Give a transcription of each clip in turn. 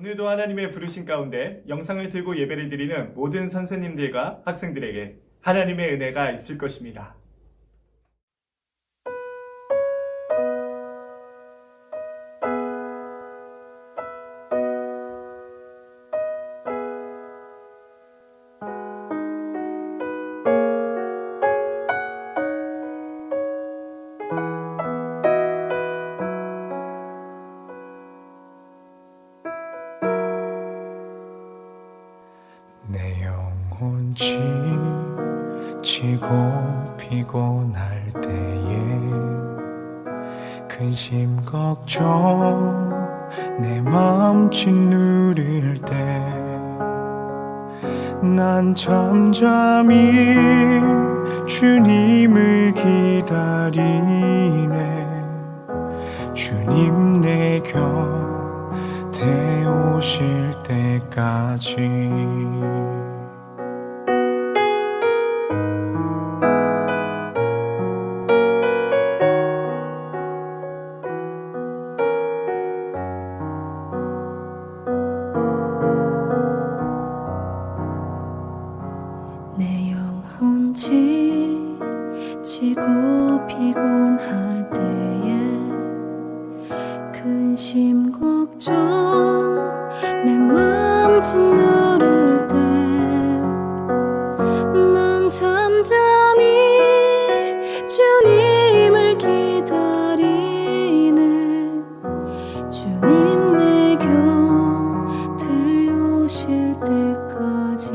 오늘도 하나님의 부르신 가운데 영상을 들고 예배를 드리는 모든 선생님들과 학생들에게 하나님의 은혜가 있을 것입니다. 내 영혼 지치고 피곤할 때에 근심 걱정 내 맘 짓누를 때 난 잠잠히 주님을 기다리네. 주님 내 곁에 오실 때까지 내 영혼 지치고 피곤할 때에 근심 걱정 내 맘 짓누를 때 난 잠잠히 주님을 기다리네. 주님 내 곁에 오실 때까지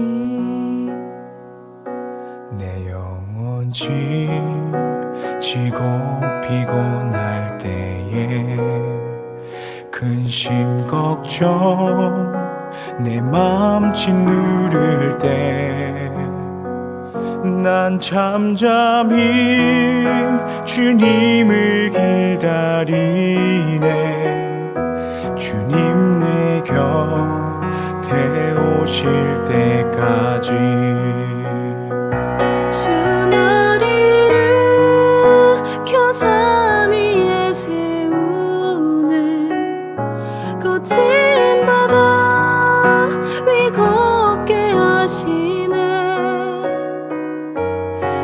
내 영혼 지치고 피곤할 때에 근심 걱정 내 맘 짓누를 때 난 잠잠히 주님을 기다리네. 주님 내 곁에 오실 때까지 주 나를 일으켜 산 위에 세우네. 거친 바다 위 걷게 하시네.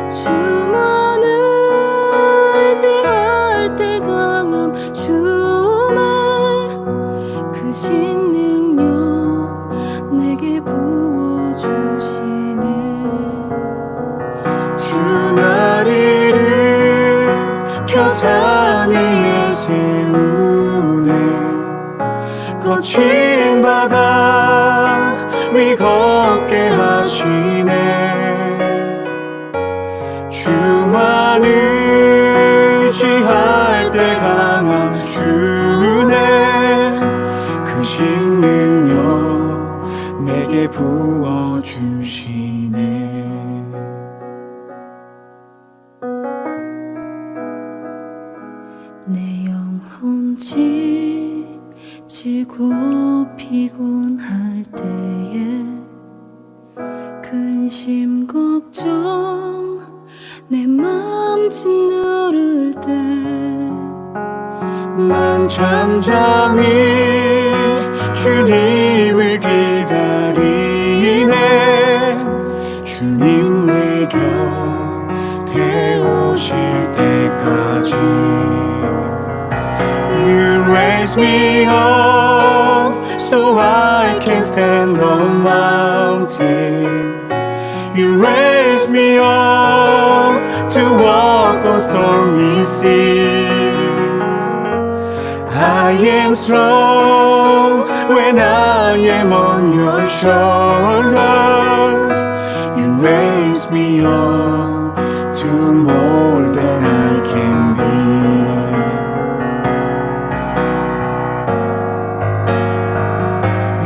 주만 의지할 때 강함 주네. 크신 능력 내게 부어주시네. 주 나를 일으켜 산 위에 세우네. 거친 바다 위 걷게 하시네. 주만 의지할 때 강함 주네. 크신 능력 내게 부어주시네. 내 영혼 지치고 피곤할 때에 근심 걱정 내 맘 짓누를 때 난 잠잠히 주님을 기다리네. 주님 내 곁에 오실 때까지 You raise me up so I can stand on mountains. You raise me up to walk on stormy seas. I am strong when I am on your shoulders. You raise me up to more than I can be.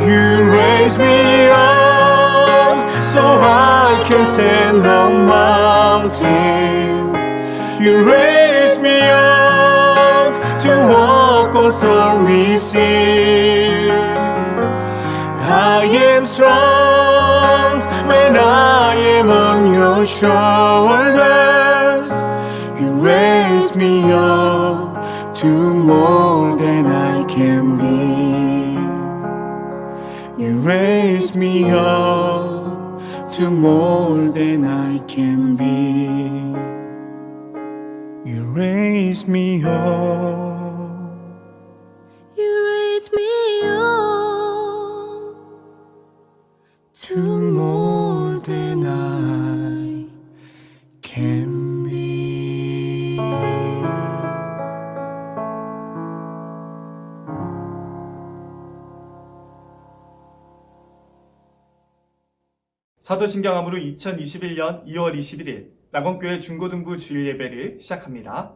You raise me up so I can stand on mountains. You raise me up to walk on stormy seas. I am strong when I am on your shoulders. You raise me up to more than I can be. You raise me up to more than I can be. You raise me up. You raise me up To more than I can be. 사도신경함으로 2021년 2월 21일 낙원교회 중고등부 주일 예배를 시작합니다.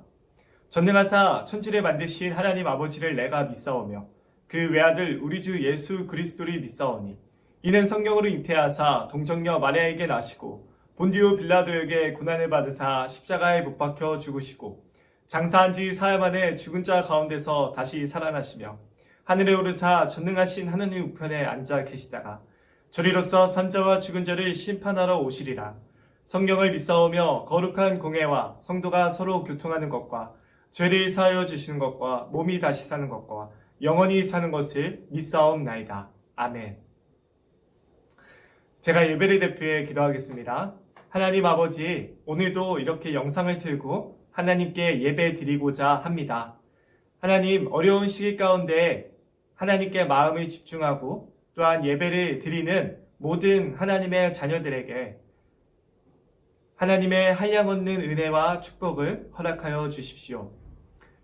전능하사 천지를 만드신 하나님 아버지를 내가 믿사오며 그 외아들 우리 주 예수 그리스도를 믿사오니 이는 성령으로 잉태하사 동정녀 마리아에게 나시고 본디오 빌라도에게 고난을 받으사 십자가에 못 박혀 죽으시고 장사한 지 사흘 만에 죽은 자 가운데서 다시 살아나시며 하늘에 오르사 전능하신 하느님 우편에 앉아 계시다가 저리로서 산자와 죽은 자를 심판하러 오시리라. 성령을 믿사오며 거룩한 공회와 성도가 서로 교통하는 것과 죄를 사하여 주시는 것과 몸이 다시 사는 것과 영원히 사는 것을 믿사옵나이다. 아멘. 제가 예배를 대표해 기도하겠습니다. 하나님 아버지, 오늘도 이렇게 영상을 틀고 하나님께 예배 드리고자 합니다. 하나님, 어려운 시기 가운데 하나님께 마음을 집중하고 또한 예배를 드리는 모든 하나님의 자녀들에게 하나님의 한량 얻는 은혜와 축복을 허락하여 주십시오.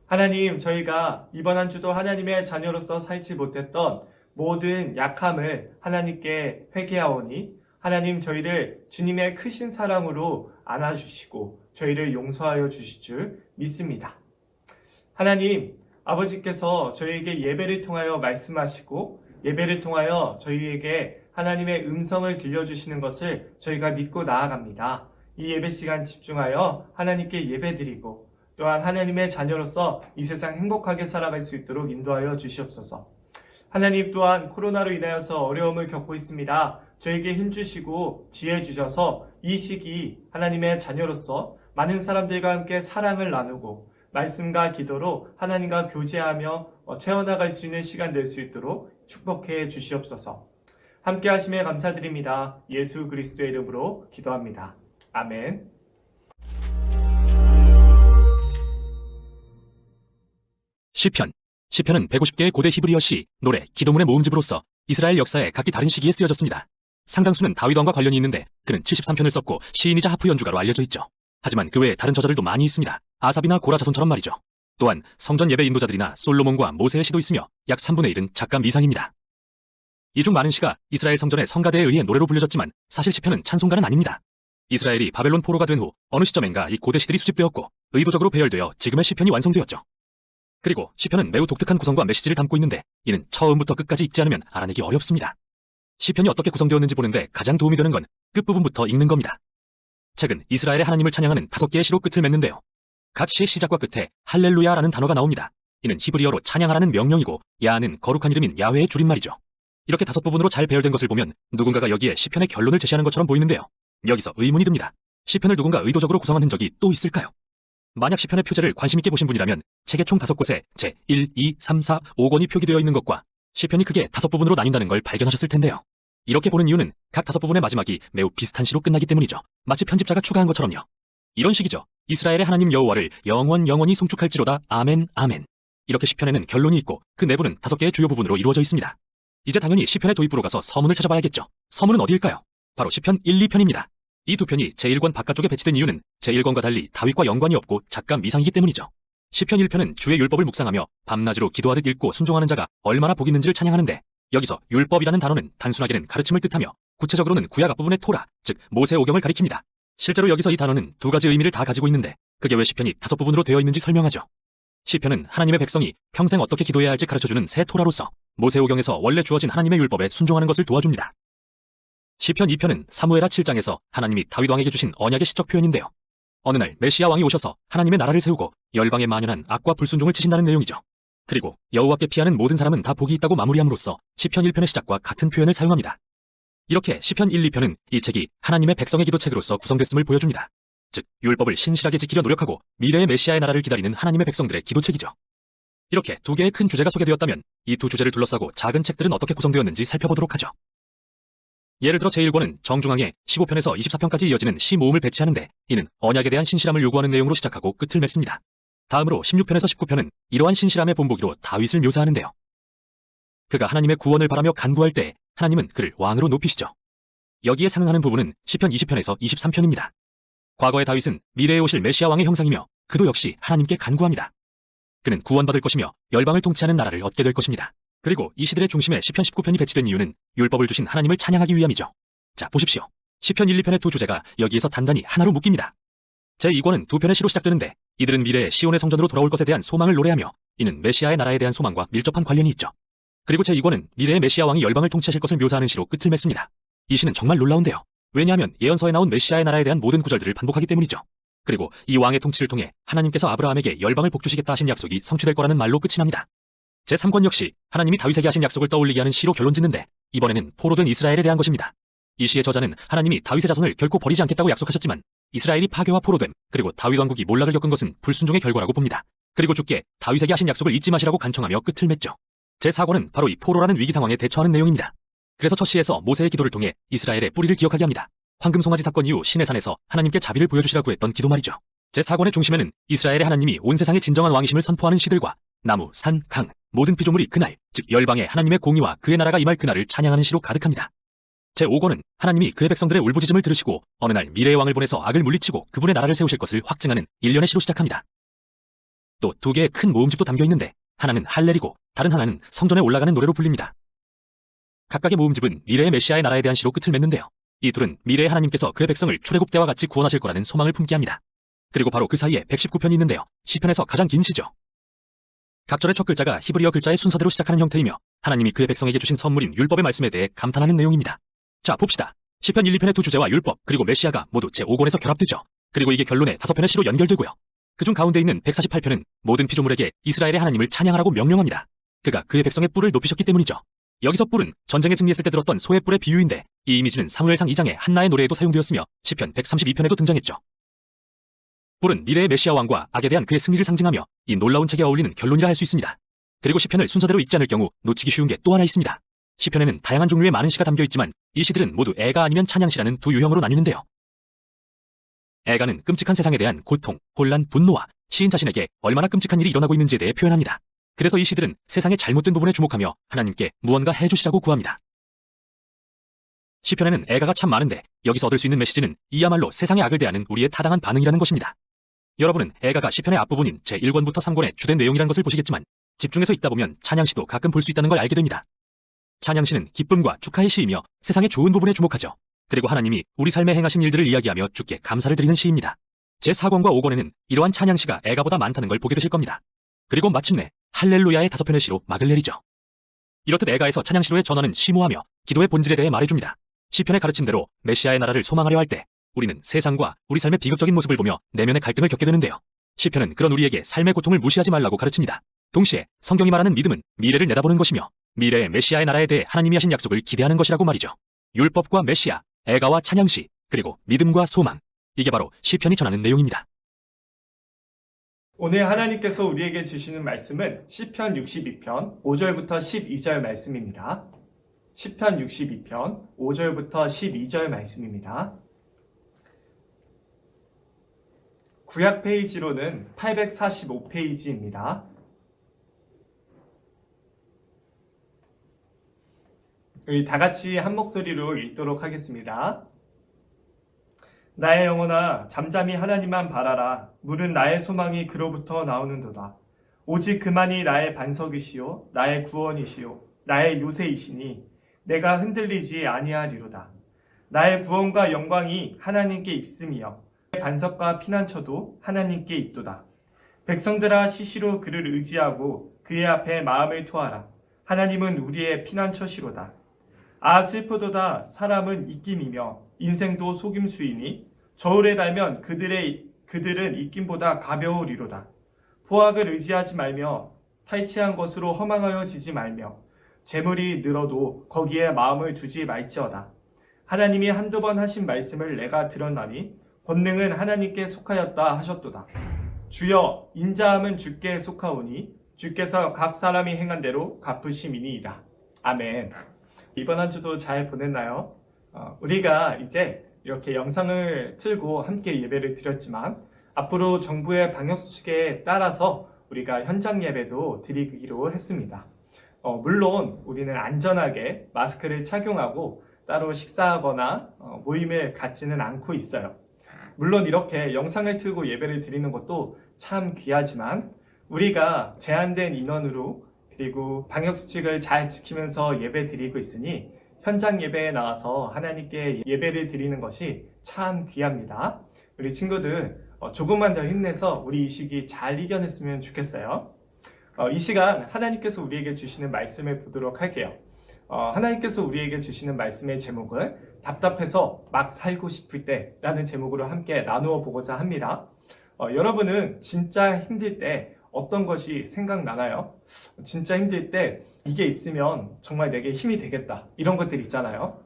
하나님, 저희가 이번 한 주도 하나님의 자녀로서 살지 못했던 모든 약함을 하나님께 회개하오니 하나님, 저희를 주님의 크신 사랑으로 안아주시고 저희를 용서하여 주실 줄 믿습니다. 하나님, 아버지께서 저희에게 예배를 통하여 말씀하시고 예배를 통하여 저희에게 하나님의 음성을 들려주시는 것을 저희가 믿고 나아갑니다. 이 예배 시간 집중하여 하나님께 예배드리고 또한 하나님의 자녀로서 이 세상 행복하게 살아갈 수 있도록 인도하여 주시옵소서. 하나님, 또한 코로나로 인하여서 어려움을 겪고 있습니다. 저에게 힘주시고 지혜 주셔서 이 시기 하나님의 자녀로서 많은 사람들과 함께 사랑을 나누고 말씀과 기도로 하나님과 교제하며 채워나갈 수 있는 시간 될 수 있도록 축복해 주시옵소서. 함께 하심에 감사드립니다. 예수 그리스도의 이름으로 기도합니다. 아멘. 시편은 150개의 고대 히브리어 시, 노래, 기도문의 모음집으로서 이스라엘 역사에 각기 다른 시기에 쓰여졌습니다. 상당수는 다윗 왕과 관련이 있는데 그는 73편을 썼고 시인이자 하프 연주가로 알려져 있죠. 하지만 그 외에 다른 저자들도 많이 있습니다. 아삽이나 고라 자손처럼 말이죠. 또한 성전 예배 인도자들이나 솔로몬과 모세의 시도 있으며 약 3분의 1은 작가 미상입니다. 이 중 많은 시가 이스라엘 성전의 성가대에 의해 노래로 불려졌지만 사실 시편은 찬송가는 아닙니다. 이스라엘이 바벨론 포로가 된 후 어느 시점엔가 이 고대 시들이 수집되었고 의도적으로 배열되어 지금의 시편이 완성되었죠. 그리고 시편은 매우 독특한 구성과 메시지를 담고 있는데 이는 처음부터 끝까지 읽지 않으면 알아내기 어렵습니다. 시편이 어떻게 구성되었는지 보는데 가장 도움이 되는 건 끝부분부터 읽는 겁니다. 책은 이스라엘의 하나님을 찬양하는 5개의 시로 끝을 맺는데요. 각 시의 시작과 끝에 할렐루야라는 단어가 나옵니다. 이는 히브리어로 찬양하라는 명령이고 야는 거룩한 이름인 야훼의 줄임말이죠. 이렇게 5부분으로 잘 배열된 것을 보면 누군가가 여기에 시편의 결론을 제시하는 것처럼 보이는데요. 여기서 의문이 듭니다. 시편을 누군가 의도적으로 구성한 흔적이 또 있을까요? 만약 시편의 표제를 관심있게 보신 분이라면 책의 총 5곳에 제 1, 2, 3, 4, 5권이 표기되어 있는 것과 시편이 크게 5부분으로 나뉜다는 걸 발견하셨을 텐데요. 이렇게 보는 이유는 각 5부분의 마지막이 매우 비슷한 시로 끝나기 때문이죠. 마치 편집자가 추가한 것처럼요. 이런 식이죠. 이스라엘의 하나님 여호와를 영원히 송축할지로다. 아멘, 아멘. 이렇게 시편에는 결론이 있고 그 내부는 5개의 주요 부분으로 이루어져 있습니다. 이제 당연히 시편의 도입부로 가서 서문을 찾아봐야겠죠. 서문은 어디일까요? 바로 시편 1, 2편입니다. 이 두 편이 제1권 바깥쪽에 배치된 이유는 제1권과 달리 다윗과 연관이 없고 작가 미상이기 때문이죠. 시편 1편은 주의 율법을 묵상하며 밤낮으로 기도하듯 읽고 순종하는 자가 얼마나 복이 있는지를 찬양하는데 여기서 율법이라는 단어는 단순하게는 가르침을 뜻하며 구체적으로는 구약 앞부분의 토라, 즉 모세오경을 가리킵니다. 실제로 여기서 이 단어는 2가지 의미를 다 가지고 있는데 그게 왜 시편이 5부분으로 되어 있는지 설명하죠. 시편은 하나님의 백성이 평생 어떻게 기도해야 할지 가르쳐주는 새 토라로서 모세오경에서 원래 주어진 하나님의 율법에 순종하는 것을 도와줍니다. 시편 2편은 사무엘하 7장에서 하나님이 다윗 왕에게 주신 언약의 시적 표현인데요. 어느 날 메시아 왕이 오셔서 하나님의 나라를 세우고 열방에 만연한 악과 불순종을 치신다는 내용이죠. 그리고 여호와께 피하는 모든 사람은 다 복이 있다고 마무리함으로써 시편 1편의 시작과 같은 표현을 사용합니다. 이렇게 시편 1, 2편은 이 책이 하나님의 백성의 기도책으로서 구성됐음을 보여줍니다. 즉 율법을 신실하게 지키려 노력하고 미래의 메시아의 나라를 기다리는 하나님의 백성들의 기도책이죠. 이렇게 두 개의 큰 주제가 소개되었다면 이 두 주제를 둘러싸고 작은 책들은 어떻게 구성되었는지 살펴보도록 하죠. 예를 들어 제1권은 정중앙에 15편에서 24편까지 이어지는 시 모음을 배치하는데 이는 언약에 대한 신실함을 요구하는 내용으로 시작하고 끝을 맺습니다. 다음으로 16편에서 19편은 이러한 신실함의 본보기로 다윗을 묘사하는데요. 그가 하나님의 구원을 바라며 간구할 때 하나님은 그를 왕으로 높이시죠. 여기에 상응하는 부분은 시편 20편에서 23편입니다. 과거의 다윗은 미래에 오실 메시아 왕의 형상이며 그도 역시 하나님께 간구합니다. 그는 구원받을 것이며 열방을 통치하는 나라를 얻게 될 것입니다. 그리고 이 시들의 중심에 시편 19편이 배치된 이유는 율법을 주신 하나님을 찬양하기 위함이죠. 자, 보십시오. 시편 1, 2편의 두 주제가 여기에서 단단히 하나로 묶입니다. 제2권은 두 편의 시로 시작되는데 이들은 미래의 시온의 성전으로 돌아올 것에 대한 소망을 노래하며 이는 메시아의 나라에 대한 소망과 밀접한 관련이 있죠. 그리고 제2권은 미래의 메시아 왕이 열방을 통치하실 것을 묘사하는 시로 끝을 맺습니다. 이 시는 정말 놀라운데요. 왜냐하면 예언서에 나온 메시아의 나라에 대한 모든 구절들을 반복하기 때문이죠. 그리고 이 왕의 통치를 통해 하나님께서 아브라함에게 열방을 복주시겠다 하신 약속이 성취될 거라는 말로 끝이 납니다. 제3권 역시 하나님이 다윗에게 하신 약속을 떠올리게 하는 시로 결론짓는데 이번에는 포로된 이스라엘에 대한 것입니다. 이 시의 저자는 하나님이 다윗의 자손을 결코 버리지 않겠다고 약속하셨지만 이스라엘이 파괴와 포로됨 그리고 다윗 왕국이 몰락을 겪은 것은 불순종의 결과라고 봅니다. 그리고 주께 다윗에게 하신 약속을 잊지 마시라고 간청하며 끝을 맺죠. 제4권은 바로 이 포로라는 위기 상황에 대처하는 내용입니다. 그래서 첫 시에서 모세의 기도를 통해 이스라엘의 뿌리를 기억하게 합니다. 황금송아지 사건 이후 시내산에서 하나님께 자비를 보여주시라고 했던 기도 말이죠. 제4권의 중심에는 이스라엘의 하나님이 온 세상의 진정한 왕이심을 선포하는 시들과 나무, 산, 강, 모든 피조물이 그날, 즉 열방에 하나님의 공의와 그의 나라가 임할 그날을 찬양하는 시로 가득합니다. 제5권은 하나님이 그의 백성들의 울부짖음을 들으시고 어느 날 미래의 왕을 보내서 악을 물리치고 그분의 나라를 세우실 것을 확증하는 일련의 시로 시작합니다. 또 두 개의 큰 모음집도 담겨 있는데 하나는 할렐이고 다른 하나는 성전에 올라가는 노래로 불립니다. 각각의 모음집은 미래의 메시아의 나라에 대한 시로 끝을 맺는데요. 이 둘은 미래의 하나님께서 그의 백성을 출애굽 때와 같이 구원하실 거라는 소망을 품게 합니다. 그리고 바로 그 사이에 119편이 있는데요. 시편에서 가장 긴 시죠. 각 절의 첫 글자가 히브리어 글자의 순서대로 시작하는 형태이며 하나님이 그의 백성에게 주신 선물인 율법의 말씀에 대해 감탄하는 내용입니다. 자, 봅시다. 시편 1, 2편의 두 주제와 율법 그리고 메시아가 모두 제5권에서 결합되죠. 그리고 이게 결론의 5편의 시로 연결되고요. 그중 가운데 있는 148편은 모든 피조물에게 이스라엘의 하나님을 찬양하라고 명령합니다. 그가 그의 백성의 뿔을 높이셨기 때문이죠. 여기서 뿔은 전쟁에 승리했을 때 들었던 소의 뿔의 비유인데 이 이미지는 사무엘상 2장의 한나의 노래에도 사용되었으며 시편 132편에도 등장했죠. 뿔은 미래의 메시아 왕과 악에 대한 그의 승리를 상징하며 이 놀라운 책에 어울리는 결론이라 할 수 있습니다. 그리고 시편을 순서대로 읽지 않을 경우 놓치기 쉬운 게 또 하나 있습니다. 시편에는 다양한 종류의 많은 시가 담겨 있지만 이 시들은 모두 애가 아니면 찬양시라는 두 유형으로 나뉘는데요. 애가는 끔찍한 세상에 대한 고통, 혼란, 분노와 시인 자신에게 얼마나 끔찍한 일이 일어나고 있는지에 대해 표현합니다. 그래서 이 시들은 세상의 잘못된 부분에 주목하며 하나님께 무언가 해주시라고 구합니다. 시편에는 애가가 참 많은데 여기서 얻을 수 있는 메시지는 이야말로 세상의 악을 대하는 우리의 타당한 반응이라는 것입니다. 여러분은 애가가 시편의 앞부분인 제1권부터 3권의 주된 내용이라는 것을 보시겠지만 집중해서 읽다 보면 찬양시도 가끔 볼 수 있다는 걸 알게 됩니다. 찬양시는 기쁨과 축하의 시이며 세상의 좋은 부분에 주목하죠. 그리고 하나님이 우리 삶에 행하신 일들을 이야기하며 주께 감사를 드리는 시입니다. 제4권과 5권에는 이러한 찬양시가 애가보다 많다는 걸 보게 되실 겁니다. 그리고 마침내 할렐루야의 5편의 시로 막을 내리죠. 이렇듯 애가에서 찬양시로의 전환은 심오하며 기도의 본질에 대해 말해줍니다. 시편의 가르침대로 메시아의 나라를 소망하려 할 때 우리는 세상과 우리 삶의 비극적인 모습을 보며 내면의 갈등을 겪게 되는데요. 시편은 그런 우리에게 삶의 고통을 무시하지 말라고 가르칩니다. 동시에 성경이 말하는 믿음은 미래를 내다보는 것이며 미래의 메시아의 나라에 대해 하나님이 하신 약속을 기대하는 것이라고 말이죠. 율법과 메시아, 애가와 찬양시, 그리고 믿음과 소망. 이게 바로 시편이 전하는 내용입니다. 오늘 하나님께서 우리에게 주시는 말씀은 시편 62편 5절부터 12절 말씀입니다. 시편 62편 5절부터 12절 말씀입니다. 구약 페이지로는 845페이지입니다. 우리 다 같이 한 목소리로 읽도록 하겠습니다. 나의 영혼아 잠잠히 하나님만 바라라. 물은 나의 소망이 그로부터 나오는도다. 오직 그만이 나의 반석이시요 나의 구원이시요 나의 요새이시니 내가 흔들리지 아니하리로다. 나의 구원과 영광이 하나님께 있음이여 반석과 피난처도 하나님께 있도다. 백성들아 시시로 그를 의지하고 그의 앞에 마음을 토하라. 하나님은 우리의 피난처시로다. 아 슬프도다. 사람은 입김이며 인생도 속임수이니 저울에 달면 그들은 입김보다 가벼우리로다. 포악을 의지하지 말며 탈취한 것으로 허망하여지지 말며 재물이 늘어도 거기에 마음을 두지 말지어다. 하나님이 한두 번 하신 말씀을 내가 들었나니 권능은 하나님께 속하였다 하셨도다. 주여 인자함은 주께 속하오니 주께서 각 사람이 행한 대로 갚으심이니이다. 아멘. 이번 한 주도 잘 보냈나요? 우리가 이제 이렇게 영상을 틀고 함께 예배를 드렸지만 앞으로 정부의 방역수칙에 따라서 우리가 현장 예배도 드리기로 했습니다. 물론 우리는 안전하게 마스크를 착용하고 따로 식사하거나 모임을 갖지는 않고 있어요. 물론 이렇게 영상을 틀고 예배를 드리는 것도 참 귀하지만 우리가 제한된 인원으로 그리고 방역수칙을 잘 지키면서 예배 드리고 있으니 현장 예배에 나와서 하나님께 예배를 드리는 것이 참 귀합니다. 우리 친구들 조금만 더 힘내서 우리 이 시기 잘 이겨냈으면 좋겠어요. 이 시간 하나님께서 우리에게 주시는 말씀을 보도록 할게요. 하나님께서 우리에게 주시는 말씀의 제목은 답답해서 막 살고 싶을 때 라는 제목으로 함께 나누어 보고자 합니다. 여러분은 진짜 힘들 때 어떤 것이 생각나나요? 진짜 힘들 때 이게 있으면 정말 내게 힘이 되겠다 이런 것들 있잖아요.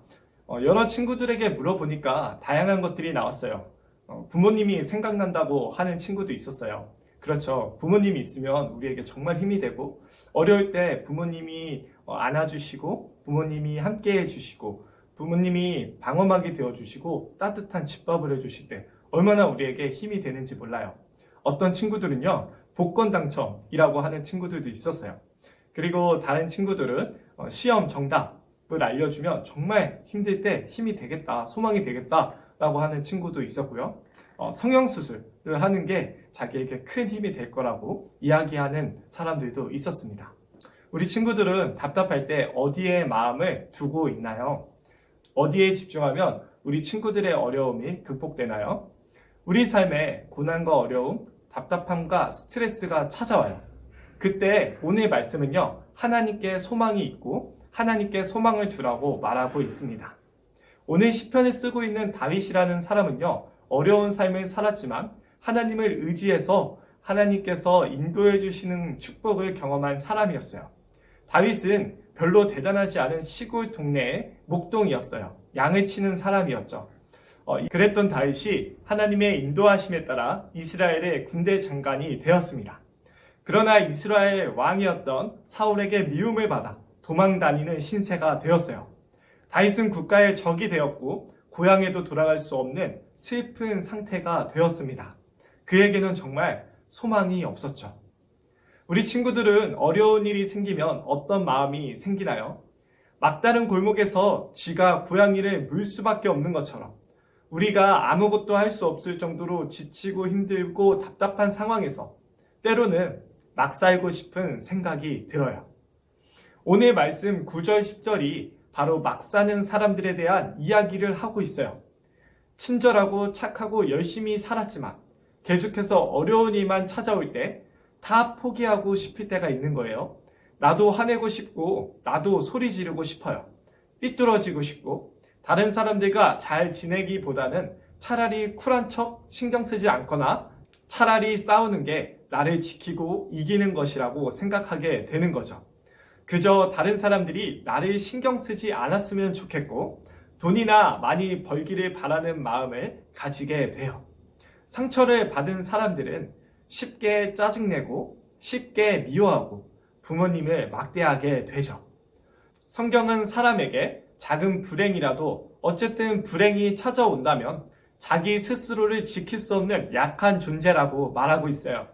여러 친구들에게 물어보니까 다양한 것들이 나왔어요. 부모님이 생각난다고 하는 친구도 있었어요. 그렇죠. 부모님이 있으면 우리에게 정말 힘이 되고 어려울 때 부모님이 안아주시고 부모님이 함께 해주시고 부모님이 방어막이 되어주시고 따뜻한 집밥을 해주실 때 얼마나 우리에게 힘이 되는지 몰라요. 어떤 친구들은요 복권 당첨이라고 하는 친구들도 있었어요. 그리고 다른 친구들은 시험 정답을 알려주면 정말 힘들 때 힘이 되겠다, 소망이 되겠다 라고 하는 친구도 있었고요. 성형수술을 하는 게 자기에게 큰 힘이 될 거라고 이야기하는 사람들도 있었습니다. 우리 친구들은 답답할 때 어디에 마음을 두고 있나요? 어디에 집중하면 우리 친구들의 어려움이 극복되나요? 우리 삶에 고난과 어려움, 답답함과 스트레스가 찾아와요. 그때 오늘 말씀은요, 하나님께 소망이 있고 하나님께 소망을 두라고 말하고 있습니다. 오늘 시편을 쓰고 있는 다윗이라는 사람은요, 어려운 삶을 살았지만 하나님을 의지해서 하나님께서 인도해 주시는 축복을 경험한 사람이었어요. 다윗은 별로 대단하지 않은 시골 동네의 목동이었어요. 양을 치는 사람이었죠. 그랬던 다윗이 하나님의 인도하심에 따라 이스라엘의 군대 장관이 되었습니다. 그러나 이스라엘 왕이었던 사울에게 미움을 받아 도망 다니는 신세가 되었어요. 다윗은 국가의 적이 되었고 고향에도 돌아갈 수 없는 슬픈 상태가 되었습니다. 그에게는 정말 소망이 없었죠. 우리 친구들은 어려운 일이 생기면 어떤 마음이 생기나요? 막다른 골목에서 쥐가 고양이를 물 수밖에 없는 것처럼 우리가 아무것도 할 수 없을 정도로 지치고 힘들고 답답한 상황에서 때로는 막 살고 싶은 생각이 들어요. 오늘 말씀 9절 10절이 바로 막 사는 사람들에 대한 이야기를 하고 있어요. 친절하고 착하고 열심히 살았지만 계속해서 어려운 일만 찾아올 때 다 포기하고 싶을 때가 있는 거예요. 나도 화내고 싶고 나도 소리 지르고 싶어요. 삐뚤어지고 싶고 다른 사람들과 잘 지내기보다는 차라리 쿨한 척 신경 쓰지 않거나 차라리 싸우는 게 나를 지키고 이기는 것이라고 생각하게 되는 거죠. 그저 다른 사람들이 나를 신경 쓰지 않았으면 좋겠고 돈이나 많이 벌기를 바라는 마음을 가지게 돼요. 상처를 받은 사람들은 쉽게 짜증내고 쉽게 미워하고 부모님을 막대하게 되죠. 성경은 사람에게 작은 불행이라도 어쨌든 불행이 찾아온다면 자기 스스로를 지킬 수 없는 약한 존재라고 말하고 있어요.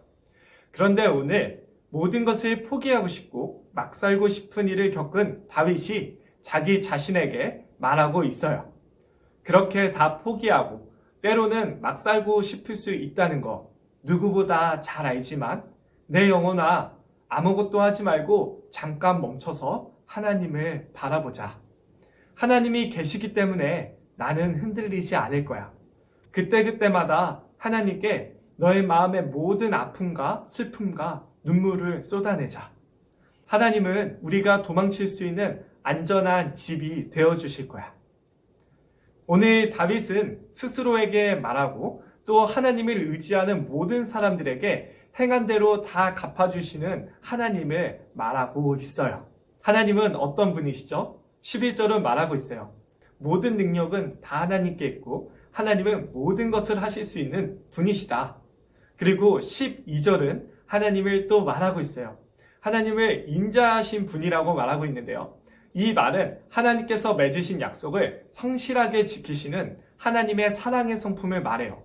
그런데 오늘 모든 것을 포기하고 싶고 막 살고 싶은 일을 겪은 다윗이 자기 자신에게 말하고 있어요. 그렇게 다 포기하고 때로는 막 살고 싶을 수 있다는 거 누구보다 잘 알지만 내 영혼아 아무것도 하지 말고 잠깐 멈춰서 하나님을 바라보자. 하나님이 계시기 때문에 나는 흔들리지 않을 거야. 그때그때마다 하나님께 너의 마음의 모든 아픔과 슬픔과 눈물을 쏟아내자. 하나님은 우리가 도망칠 수 있는 안전한 집이 되어주실 거야. 오늘 다윗은 스스로에게 말하고 또 하나님을 의지하는 모든 사람들에게 행한 대로 다 갚아주시는 하나님을 말하고 있어요. 하나님은 어떤 분이시죠? 11절은 말하고 있어요. 모든 능력은 다 하나님께 있고 하나님은 모든 것을 하실 수 있는 분이시다. 그리고 12절은 하나님을 또 말하고 있어요. 하나님을 인자하신 분이라고 말하고 있는데요. 이 말은 하나님께서 맺으신 약속을 성실하게 지키시는 하나님의 사랑의 성품을 말해요.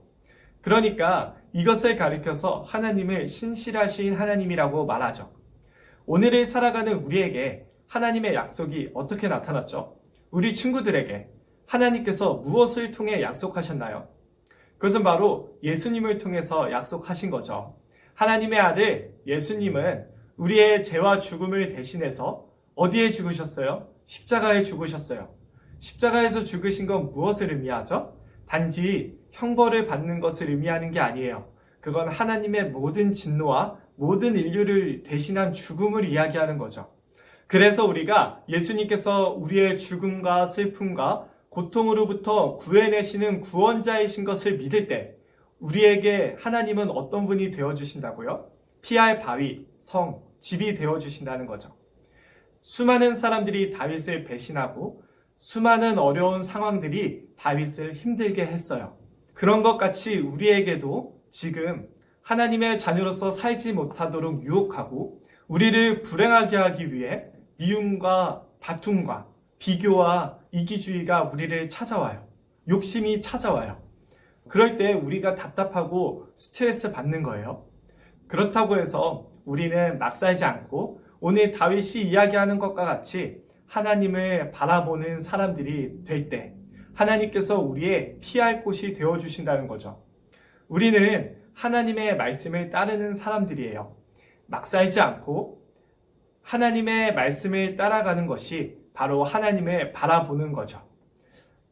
그러니까 이것을 가리켜서 하나님을 신실하신 하나님이라고 말하죠. 오늘을 살아가는 우리에게 하나님의 약속이 어떻게 나타났죠? 우리 친구들에게 하나님께서 무엇을 통해 약속하셨나요? 그것은 바로 예수님을 통해서 약속하신 거죠. 하나님의 아들 예수님은 우리의 죄와 죽음을 대신해서 어디에 죽으셨어요? 십자가에 죽으셨어요. 십자가에서 죽으신 건 무엇을 의미하죠? 단지 형벌을 받는 것을 의미하는 게 아니에요. 그건 하나님의 모든 진노와 모든 인류를 대신한 죽음을 이야기하는 거죠. 그래서 우리가 예수님께서 우리의 죽음과 슬픔과 고통으로부터 구해내시는 구원자이신 것을 믿을 때 우리에게 하나님은 어떤 분이 되어주신다고요? 피할 바위, 성, 집이 되어주신다는 거죠. 수많은 사람들이 다윗을 배신하고 수많은 어려운 상황들이 다윗을 힘들게 했어요. 그런 것 같이 우리에게도 지금 하나님의 자녀로서 살지 못하도록 유혹하고 우리를 불행하게 하기 위해 미움과 다툼과 비교와 이기주의가 우리를 찾아와요. 욕심이 찾아와요. 그럴 때 우리가 답답하고 스트레스 받는 거예요. 그렇다고 해서 우리는 막 살지 않고 오늘 다윗이 이야기하는 것과 같이 하나님을 바라보는 사람들이 될 때 하나님께서 우리의 피할 곳이 되어주신다는 거죠. 우리는 하나님의 말씀을 따르는 사람들이에요. 막 살지 않고 하나님의 말씀을 따라가는 것이 바로 하나님을 바라보는 거죠.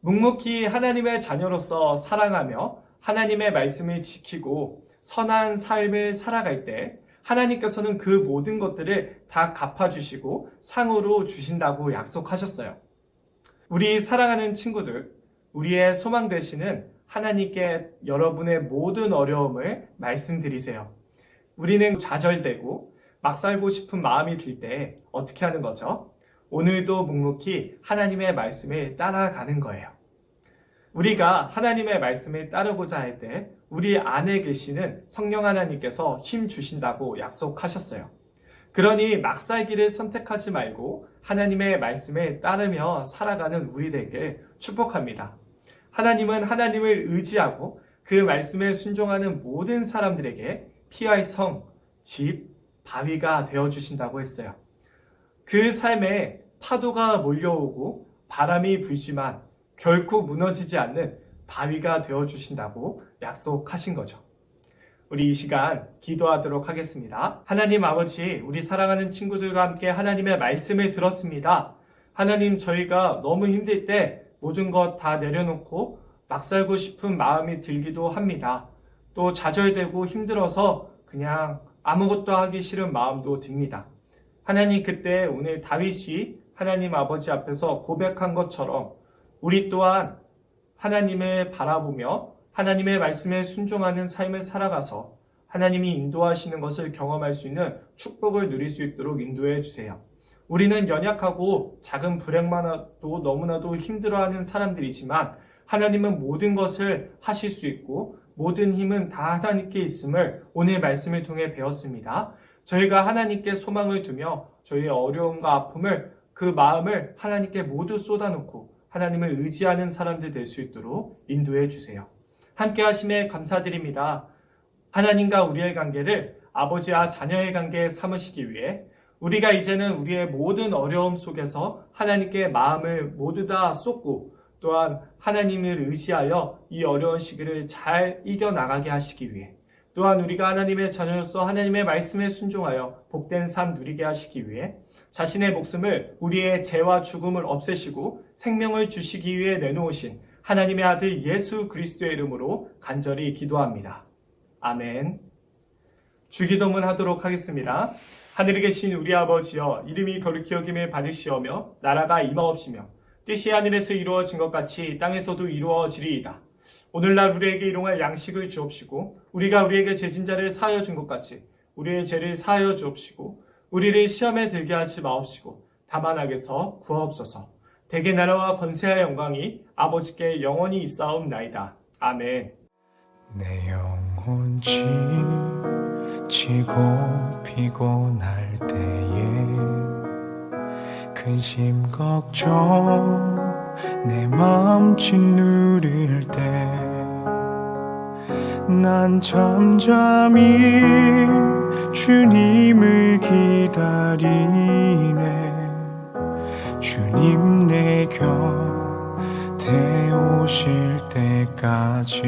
묵묵히 하나님의 자녀로서 사랑하며 하나님의 말씀을 지키고 선한 삶을 살아갈 때 하나님께서는 그 모든 것들을 다 갚아주시고 상으로 주신다고 약속하셨어요. 우리 사랑하는 친구들, 우리의 소망 되시는 하나님께 여러분의 모든 어려움을 말씀드리세요. 우리는 좌절되고 막 살고 싶은 마음이 들 때 어떻게 하는 거죠? 오늘도 묵묵히 하나님의 말씀을 따라가는 거예요. 우리가 하나님의 말씀을 따르고자 할 때 우리 안에 계시는 성령 하나님께서 힘 주신다고 약속하셨어요. 그러니 막 살기를 선택하지 말고 하나님의 말씀을 따르며 살아가는 우리들에게 축복합니다. 하나님은 하나님을 의지하고 그 말씀에 순종하는 모든 사람들에게 피할 성, 집, 바위가 되어주신다고 했어요. 그 삶에 파도가 몰려오고 바람이 불지만 결코 무너지지 않는 바위가 되어주신다고 약속하신 거죠. 우리 이 시간 기도하도록 하겠습니다. 하나님 아버지, 우리 사랑하는 친구들과 함께 하나님의 말씀을 들었습니다. 하나님, 저희가 너무 힘들 때 모든 것 다 내려놓고 막 살고 싶은 마음이 들기도 합니다. 또 좌절되고 힘들어서 그냥 아무것도 하기 싫은 마음도 듭니다. 하나님, 그때 오늘 다윗이 하나님 아버지 앞에서 고백한 것처럼 우리 또한 하나님을 바라보며 하나님의 말씀에 순종하는 삶을 살아가서 하나님이 인도하시는 것을 경험할 수 있는 축복을 누릴 수 있도록 인도해 주세요. 우리는 연약하고 작은 불행만 해도 너무나도 힘들어하는 사람들이지만 하나님은 모든 것을 하실 수 있고 모든 힘은 다 하나님께 있음을 오늘 말씀을 통해 배웠습니다. 저희가 하나님께 소망을 두며 저희의 어려움과 아픔을 그 마음을 하나님께 모두 쏟아놓고 하나님을 의지하는 사람들 될 수 있도록 인도해 주세요. 함께 하심에 감사드립니다. 하나님과 우리의 관계를 아버지와 자녀의 관계에 삼으시기 위해 우리가 이제는 우리의 모든 어려움 속에서 하나님께 마음을 모두 다 쏟고 또한 하나님을 의지하여 이 어려운 시기를 잘 이겨나가게 하시기 위해 또한 우리가 하나님의 자녀로서 하나님의 말씀에 순종하여 복된 삶 누리게 하시기 위해 자신의 목숨을 우리의 죄와 죽음을 없애시고 생명을 주시기 위해 내놓으신 하나님의 아들 예수 그리스도의 이름으로 간절히 기도합니다. 아멘. 주기도문 하도록 하겠습니다. 하늘에 계신 우리 아버지여, 이름이 거룩히 여김을 받으시오며 나라가 임하옵시며 뜻이 하늘에서 이루어진 것 같이 땅에서도 이루어지리이다. 오늘날 우리에게 일용할 양식을 주옵시고 우리가 우리에게 죄진 자를 사하여 준 것 같이 우리의 죄를 사하여 주옵시고 우리를 시험에 들게 하지 마옵시고 다만 악에서 구하옵소서. 대개 나라와 권세와 영광이 아버지께 영원히 있사옵나이다. 아멘. 내 영혼 지고 피곤할 때에 근심 걱정 내 맘 짓누를 때 난 잠잠히 주님을 기다리네. 주님 내 곁에 오실 때까지